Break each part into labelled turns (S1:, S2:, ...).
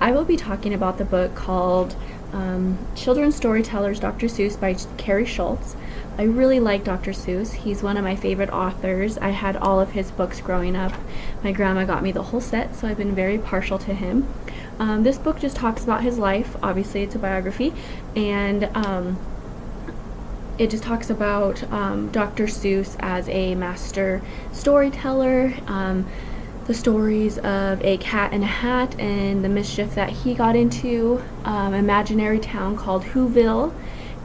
S1: I will be talking about the book called Children's Storytellers Dr. Seuss by Carrie Schultz. I really like Dr. Seuss. He's one of my favorite authors. I had all of his books growing up. My grandma got me the whole set, so I've been very partial to him. This book just talks about his life. Obviously, it's a biography, and it just talks about Dr. Seuss as a master storyteller, the stories of a cat in a hat and the mischief that he got into, imaginary town called Whoville.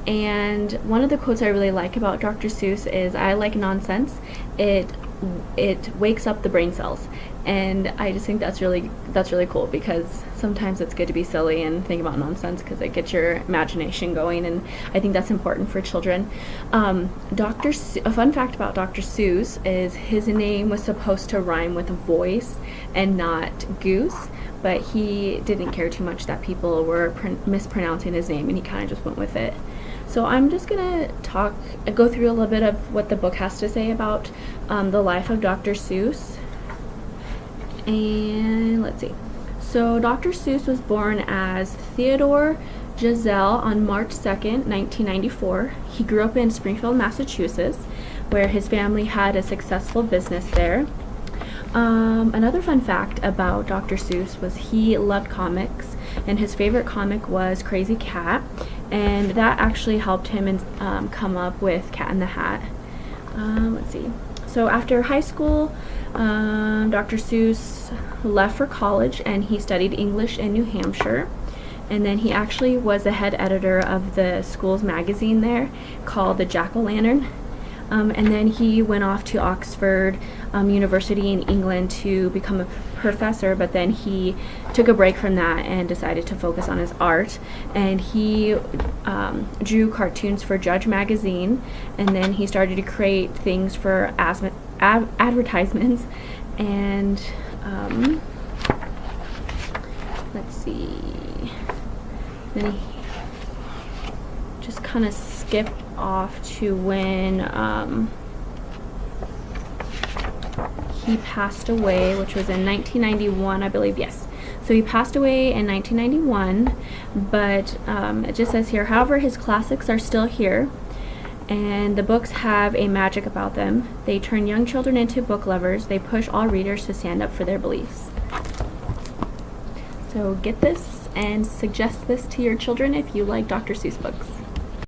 S1: And one of the quotes I really like about Dr. Seuss is, "I like nonsense. It wakes up the brain cells." And I just think that's really cool, because sometimes it's good to be silly and think about nonsense because it gets your imagination going, and I think that's important for children. A fun fact about Dr. Seuss is his name was supposed to rhyme with voice and not goose, but he didn't care too much that people were mispronouncing his name, and he kind of just went with it. So I'm just going to go through a little bit of what the book has to say about the life of Dr. Seuss. And let's see. So Dr. Seuss was born as Theodore Giselle on March 2nd, 1994. He grew up in Springfield, Massachusetts, where his family had a successful business there. Another fun fact about Dr. Seuss was he loved comics, and his favorite comic was Crazy Cat, and that actually helped him come up with Cat in the Hat. Let's see. So after high school, Dr. Seuss left for college, and he studied English in New Hampshire. And then he actually was the head editor of the school's magazine there called the Jack-o'-lantern. And then he went off to Oxford University in England to become a professor, but then he took a break from that and decided to focus on his art. And he drew cartoons for Judge magazine, and then he started to create things for advertisements. And let's see, then he just kind of skipped off to when he passed away, which was in 1991, I believe. Yes, so he passed away in 1991, but it just says here, however, his classics are still here, and the books have a magic about them. They turn young children into book lovers. They push all readers to stand up for their beliefs. So get this and suggest this to your children if you like Dr. Seuss books.